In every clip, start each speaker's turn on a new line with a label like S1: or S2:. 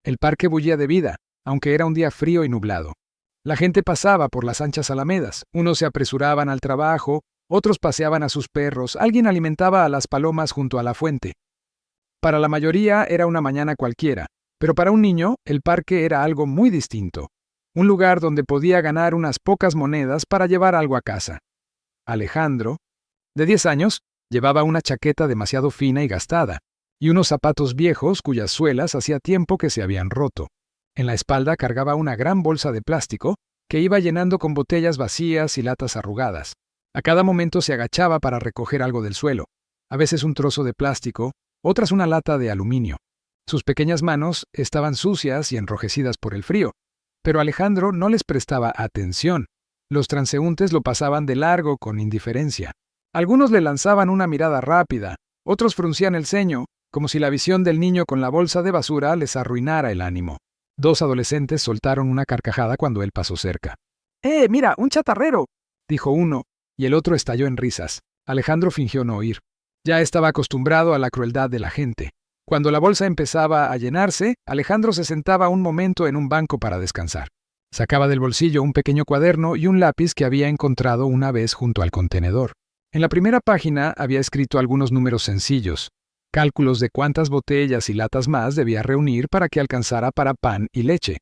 S1: El parque bullía de vida, aunque era un día frío y nublado. La gente pasaba por las anchas alamedas, unos se apresuraban al trabajo, otros paseaban a sus perros, alguien alimentaba a las palomas junto a la fuente. Para la mayoría era una mañana cualquiera, pero para un niño el parque era algo muy distinto, un lugar donde podía ganar unas pocas monedas para llevar algo a casa. Alejandro, de 10 años, llevaba una chaqueta demasiado fina y gastada, y unos zapatos viejos cuyas suelas hacía tiempo que se habían roto. En la espalda cargaba una gran bolsa de plástico que iba llenando con botellas vacías y latas arrugadas. A cada momento se agachaba para recoger algo del suelo, a veces un trozo de plástico, otras una lata de aluminio. Sus pequeñas manos estaban sucias y enrojecidas por el frío, pero Alejandro no les prestaba atención. Los transeúntes lo pasaban de largo con indiferencia. Algunos le lanzaban una mirada rápida, otros fruncían el ceño, como si la visión del niño con la bolsa de basura les arruinara el ánimo. 2 adolescentes soltaron una carcajada cuando él pasó cerca. Mira, un chatarrero!, dijo uno, y el otro estalló en risas. Alejandro fingió no oír. Ya estaba acostumbrado a la crueldad de la gente. Cuando la bolsa empezaba a llenarse, Alejandro se sentaba un momento en un banco para descansar. Sacaba del bolsillo un pequeño cuaderno y un lápiz que había encontrado una vez junto al contenedor. En la primera página había escrito algunos números sencillos, cálculos de cuántas botellas y latas más debía reunir para que alcanzara para pan y leche.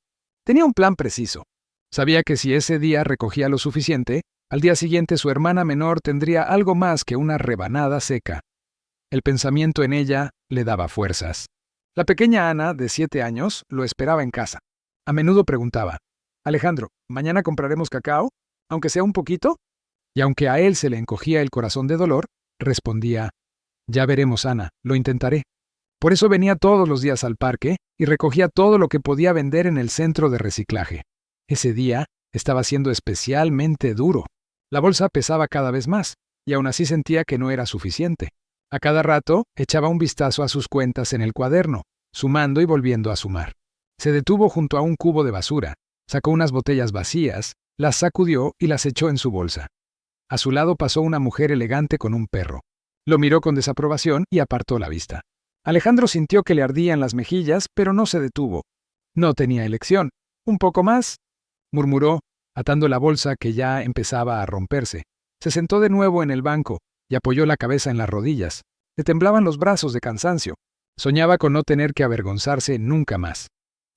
S1: Tenía un plan preciso. Sabía que si ese día recogía lo suficiente, al día siguiente su hermana menor tendría algo más que una rebanada seca. El pensamiento en ella le daba fuerzas. La pequeña Ana, de 7 años, lo esperaba en casa. A menudo preguntaba: «Alejandro, ¿mañana compraremos cacao? ¿Aunque sea un poquito?» Y aunque a él se le encogía el corazón de dolor, respondía: «Ya veremos, Ana, lo intentaré». Por eso venía todos los días al parque y recogía todo lo que podía vender en el centro de reciclaje. Ese día estaba siendo especialmente duro. La bolsa pesaba cada vez más, y aún así sentía que no era suficiente. A cada rato echaba un vistazo a sus cuentas en el cuaderno, sumando y volviendo a sumar. Se detuvo junto a un cubo de basura, sacó unas botellas vacías, las sacudió y las echó en su bolsa. A su lado pasó una mujer elegante con un perro. Lo miró con desaprobación y apartó la vista. Alejandro sintió que le ardían las mejillas, pero no se detuvo. No tenía elección. «¿Un poco más?», murmuró, atando la bolsa que ya empezaba a romperse. Se sentó de nuevo en el banco y apoyó la cabeza en las rodillas. Le temblaban los brazos de cansancio. Soñaba con no tener que avergonzarse nunca más,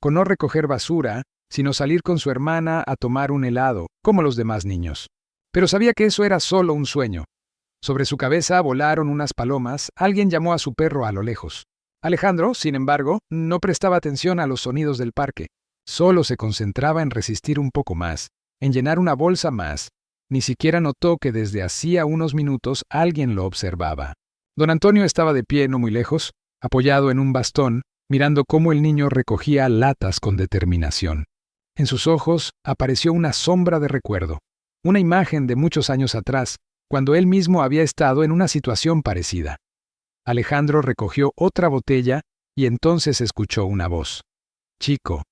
S1: con no recoger basura, sino salir con su hermana a tomar un helado, como los demás niños. Pero sabía que eso era solo un sueño. Sobre su cabeza volaron unas palomas, alguien llamó a su perro a lo lejos. Alejandro, sin embargo, no prestaba atención a los sonidos del parque. Solo se concentraba en resistir un poco más, en llenar una bolsa más. Ni siquiera notó que desde hacía unos minutos alguien lo observaba. Don Antonio estaba de pie no muy lejos, apoyado en un bastón, mirando cómo el niño recogía latas con determinación. En sus ojos apareció una sombra de recuerdo, una imagen de muchos años atrás, cuando él mismo había estado en una situación parecida. Alejandro recogió otra botella y entonces escuchó una voz. «Chico,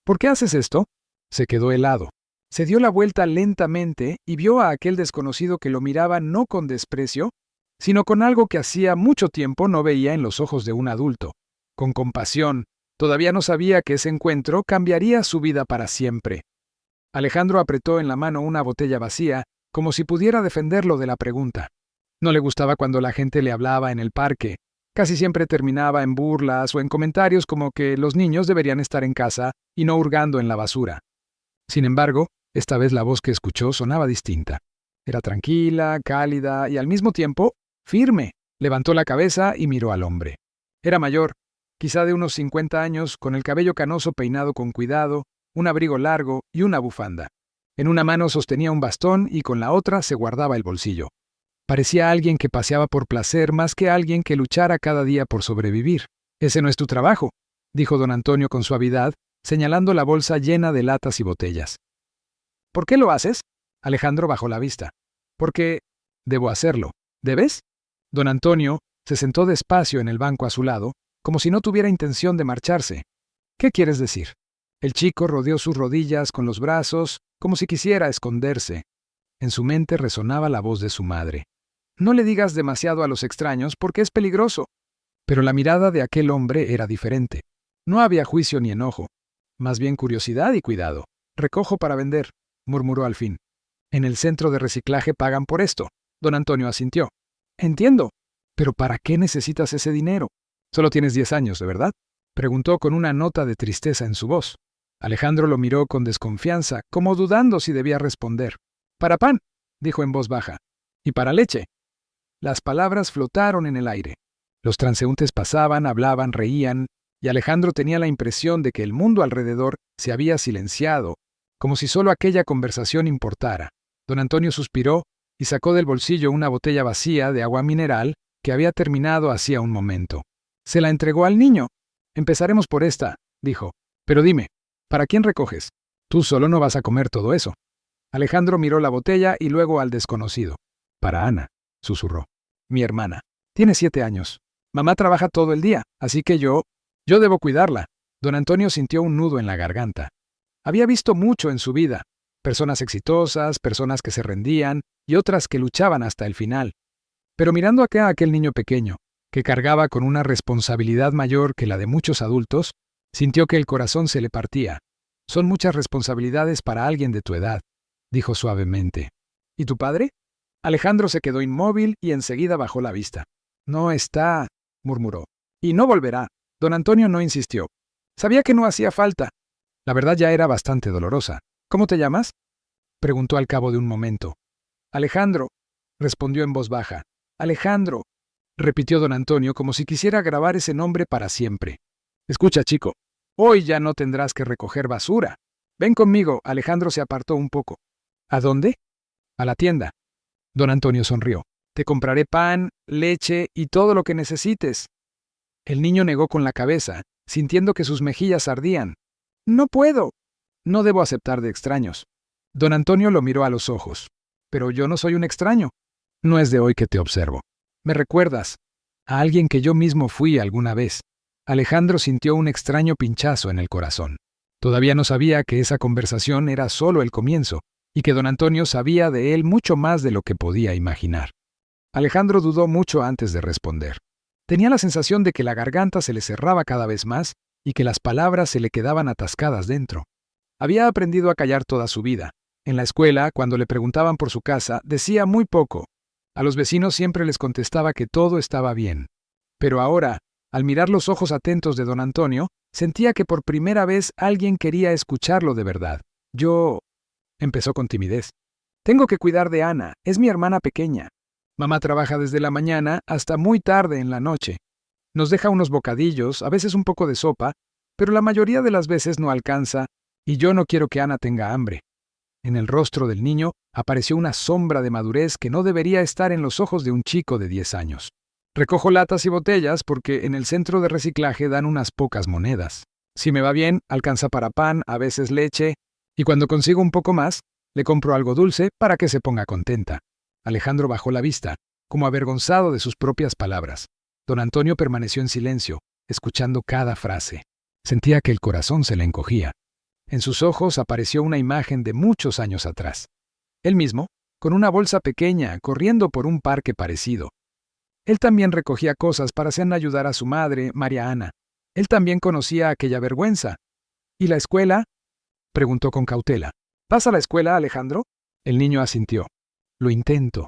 S1: ¿por qué haces esto?». Se quedó helado. Se dio la vuelta lentamente y vio a aquel desconocido que lo miraba no con desprecio, sino con algo que hacía mucho tiempo no veía en los ojos de un adulto, con compasión. Todavía no sabía que ese encuentro cambiaría su vida para siempre. Alejandro apretó en la mano una botella vacía, como si pudiera defenderlo de la pregunta. No le gustaba cuando la gente le hablaba en el parque. Casi siempre terminaba en burlas o en comentarios como que los niños deberían estar en casa y no hurgando en la basura. Sin embargo, esta vez la voz que escuchó sonaba distinta. Era tranquila, cálida y al mismo tiempo firme. Levantó la cabeza y miró al hombre. Era mayor, quizá de unos 50 años, con el cabello canoso peinado con cuidado, un abrigo largo y una bufanda. En una mano sostenía un bastón y con la otra se guardaba el bolsillo. Parecía alguien que paseaba por placer más que alguien que luchara cada día por sobrevivir. «Ese no es tu trabajo», dijo don Antonio con suavidad, señalando la bolsa llena de latas y botellas. «¿Por qué lo haces?». Alejandro bajó la vista. «Porque debo hacerlo. ¿Debes?». Don Antonio se sentó despacio en el banco a su lado, como si no tuviera intención de marcharse. «¿Qué quieres decir?». El chico rodeó sus rodillas con los brazos, como si quisiera esconderse. En su mente resonaba la voz de su madre. «No le digas demasiado a los extraños porque es peligroso». Pero la mirada de aquel hombre era diferente. No había juicio ni enojo, más bien curiosidad y cuidado. Recojo para vender, murmuró al fin. En el centro de reciclaje pagan por esto. Don Antonio asintió. Entiendo. ¿Pero para qué necesitas ese dinero? Solo tienes 10 años, ¿de verdad? Preguntó con una nota de tristeza en su voz. Alejandro lo miró con desconfianza, como dudando si debía responder. Para pan, dijo en voz baja. Y para leche. Las palabras flotaron en el aire. Los transeúntes pasaban, hablaban, reían, y Alejandro tenía la impresión de que el mundo alrededor se había silenciado, como si solo aquella conversación importara. Don Antonio suspiró y sacó del bolsillo una botella vacía de agua mineral que había terminado hacía un momento. Se la entregó al niño. Empezaremos por esta, dijo. Pero dime, ¿para quién recoges? Tú solo no vas a comer todo eso. Alejandro miró la botella y luego al desconocido. Para Ana, susurró. Mi hermana. Tiene 7 años. Mamá trabaja todo el día, así que yo debo cuidarla. Don Antonio sintió un nudo en la garganta. Había visto mucho en su vida. Personas exitosas, personas que se rendían y otras que luchaban hasta el final. Pero mirando acá a aquel niño pequeño, que cargaba con una responsabilidad mayor que la de muchos adultos, sintió que el corazón se le partía. Son muchas responsabilidades para alguien de tu edad, dijo suavemente. ¿Y tu padre? Alejandro se quedó inmóvil y enseguida bajó la vista. No está, murmuró. Y no volverá. Don Antonio no insistió. Sabía que no hacía falta. La verdad ya era bastante dolorosa. ¿Cómo te llamas? Preguntó al cabo de un momento. Alejandro, respondió en voz baja. Alejandro, repitió don Antonio como si quisiera grabar ese nombre para siempre. Escucha, chico, hoy ya no tendrás que recoger basura. Ven conmigo. Alejandro se apartó un poco. ¿A dónde? A la tienda. Don Antonio sonrió. Te compraré pan, leche y todo lo que necesites. El niño negó con la cabeza, sintiendo que sus mejillas ardían. No puedo. No debo aceptar de extraños. Don Antonio lo miró a los ojos. Pero yo no soy un extraño. No es de hoy que te observo. Me recuerdas a alguien que yo mismo fui alguna vez. Alejandro sintió un extraño pinchazo en el corazón. Todavía no sabía que esa conversación era solo el comienzo, y que don Antonio sabía de él mucho más de lo que podía imaginar. Alejandro dudó mucho antes de responder. Tenía la sensación de que la garganta se le cerraba cada vez más y que las palabras se le quedaban atascadas dentro. Había aprendido a callar toda su vida. En la escuela, cuando le preguntaban por su casa, decía muy poco. A los vecinos siempre les contestaba que todo estaba bien. Pero ahora, al mirar los ojos atentos de don Antonio, sentía que por primera vez alguien quería escucharlo de verdad. Yo... empezó con timidez. Tengo que cuidar de Ana, es mi hermana pequeña. Mamá trabaja desde la mañana hasta muy tarde en la noche. Nos deja unos bocadillos, a veces un poco de sopa, pero la mayoría de las veces no alcanza, y yo no quiero que Ana tenga hambre. En el rostro del niño apareció una sombra de madurez que no debería estar en los ojos de un chico de 10 años. Recojo latas y botellas porque en el centro de reciclaje dan unas pocas monedas. Si me va bien, alcanza para pan, a veces leche, y cuando consigo un poco más, le compro algo dulce para que se ponga contenta. Alejandro bajó la vista, como avergonzado de sus propias palabras. Don Antonio permaneció en silencio, escuchando cada frase. Sentía que el corazón se le encogía. En sus ojos apareció una imagen de muchos años atrás. Él mismo, con una bolsa pequeña, corriendo por un parque parecido. Él también recogía cosas para hacer ayudar a su madre, María Ana. Él también conocía aquella vergüenza. ¿Y la escuela? Preguntó con cautela. ¿Vas a la escuela, Alejandro? El niño asintió. Lo intento.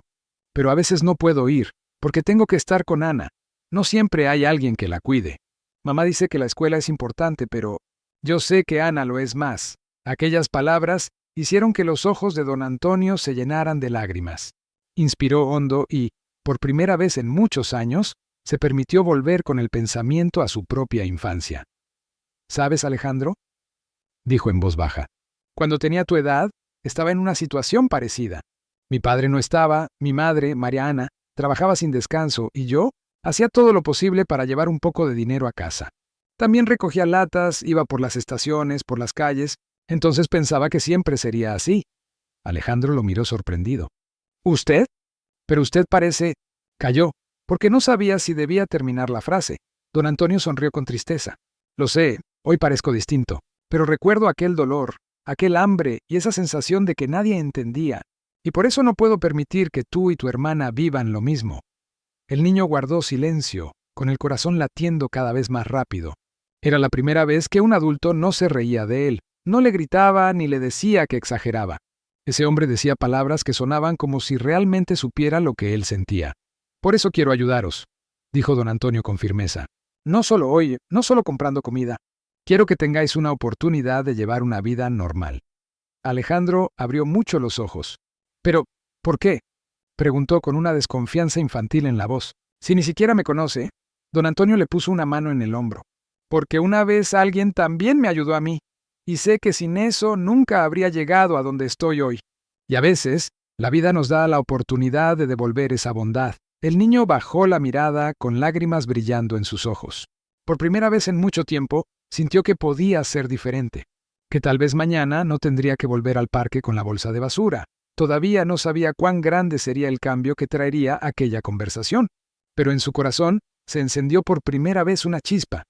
S1: Pero a veces no puedo ir, porque tengo que estar con Ana. No siempre hay alguien que la cuide. Mamá dice que la escuela es importante, pero yo sé que Ana lo es más. Aquellas palabras hicieron que los ojos de don Antonio se llenaran de lágrimas. Inspiró hondo y, por primera vez en muchos años, se permitió volver con el pensamiento a su propia infancia. ¿Sabes, Alejandro?, dijo en voz baja. Cuando tenía tu edad, estaba en una situación parecida. Mi padre no estaba, mi madre, María Ana, trabajaba sin descanso y yo hacía todo lo posible para llevar un poco de dinero a casa. También recogía latas, iba por las estaciones, por las calles, entonces pensaba que siempre sería así. Alejandro lo miró sorprendido. ¿Usted? Pero usted parece... Calló, porque no sabía si debía terminar la frase. Don Antonio sonrió con tristeza. Lo sé, hoy parezco distinto, pero recuerdo aquel dolor, aquel hambre y esa sensación de que nadie entendía, y por eso no puedo permitir que tú y tu hermana vivan lo mismo. El niño guardó silencio, con el corazón latiendo cada vez más rápido. Era la primera vez que un adulto no se reía de él, no le gritaba ni le decía que exageraba. Ese hombre decía palabras que sonaban como si realmente supiera lo que él sentía. Por eso quiero ayudaros, dijo don Antonio con firmeza. No solo hoy, no solo comprando comida. Quiero que tengáis una oportunidad de llevar una vida normal. Alejandro abrió mucho los ojos. Pero, ¿por qué?, preguntó con una desconfianza infantil en la voz. Si ni siquiera me conoce, don Antonio le puso una mano en el hombro. Porque una vez alguien también me ayudó a mí, y sé que sin eso nunca habría llegado a donde estoy hoy. Y a veces, la vida nos da la oportunidad de devolver esa bondad. El niño bajó la mirada con lágrimas brillando en sus ojos. Por primera vez en mucho tiempo, sintió que podía ser diferente. Que tal vez mañana no tendría que volver al parque con la bolsa de basura. Todavía no sabía cuán grande sería el cambio que traería aquella conversación. Pero en su corazón se encendió por primera vez una chispa.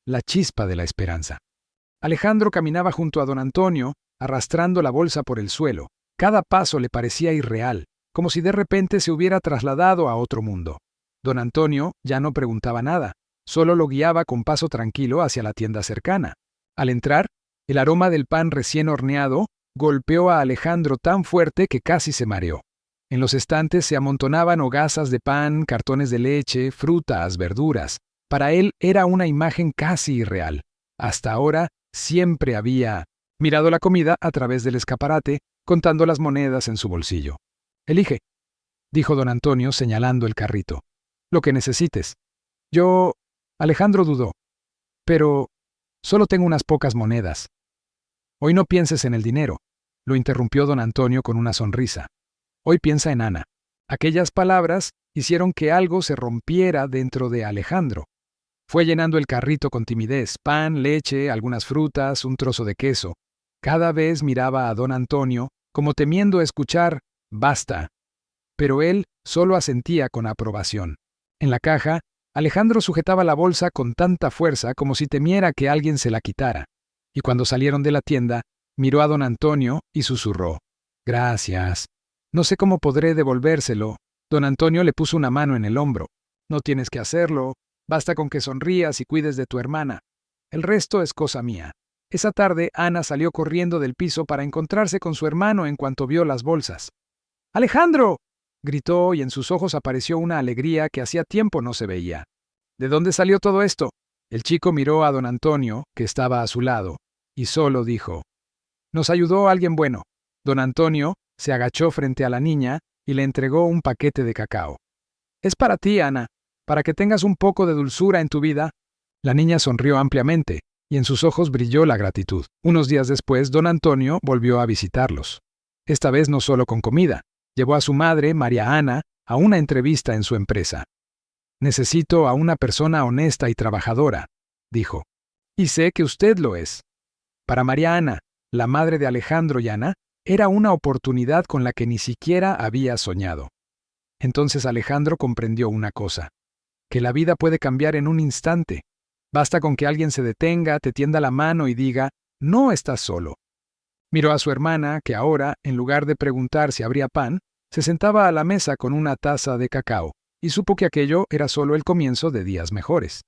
S1: La chispa de la esperanza. Alejandro caminaba junto a don Antonio, arrastrando la bolsa por el suelo. Cada paso le parecía irreal, como si de repente se hubiera trasladado a otro mundo. Don Antonio ya no preguntaba nada, solo lo guiaba con paso tranquilo hacia la tienda cercana. Al entrar, el aroma del pan recién horneado golpeó a Alejandro tan fuerte que casi se mareó. En los estantes se amontonaban hogazas de pan, cartones de leche, frutas, verduras. Para él era una imagen casi irreal. Hasta ahora siempre había mirado la comida a través del escaparate, contando las monedas en su bolsillo. Elige, dijo don Antonio señalando el carrito. Lo que necesites. Alejandro dudó. Pero solo tengo unas pocas monedas. Hoy no pienses en el dinero, lo interrumpió don Antonio con una sonrisa. Hoy piensa en Ana. Aquellas palabras hicieron que algo se rompiera dentro de Alejandro. Fue llenando el carrito con timidez, pan, leche, algunas frutas, un trozo de queso. Cada vez miraba a don Antonio, como temiendo escuchar «basta». Pero él solo asentía con aprobación. En la caja, Alejandro sujetaba la bolsa con tanta fuerza como si temiera que alguien se la quitara. Y cuando salieron de la tienda, miró a don Antonio y susurró: «Gracias. No sé cómo podré devolvérselo». Don Antonio le puso una mano en el hombro. «No tienes que hacerlo. Basta con que sonrías y cuides de tu hermana. El resto es cosa mía». Esa tarde, Ana salió corriendo del piso para encontrarse con su hermano en cuanto vio las bolsas. «¡Alejandro!», gritó, y en sus ojos apareció una alegría que hacía tiempo no se veía. «¿De dónde salió todo esto?». El chico miró a don Antonio, que estaba a su lado, y solo dijo: «Nos ayudó alguien bueno». Don Antonio se agachó frente a la niña y le entregó un paquete de cacao. «Es para ti, Ana, para que tengas un poco de dulzura en tu vida». La niña sonrió ampliamente, y en sus ojos brilló la gratitud. Unos días después, don Antonio volvió a visitarlos. Esta vez no solo con comida. Llevó a su madre, María Ana, a una entrevista en su empresa. «Necesito a una persona honesta y trabajadora», dijo. «Y sé que usted lo es». Para María Ana, la madre de Alejandro y Ana, era una oportunidad con la que ni siquiera había soñado. Entonces Alejandro comprendió una cosa: que la vida puede cambiar en un instante. Basta con que alguien se detenga, te tienda la mano y diga: «No estás solo». Miró a su hermana, que ahora, en lugar de preguntar si habría pan, se sentaba a la mesa con una taza de cacao, y supo que aquello era solo el comienzo de días mejores.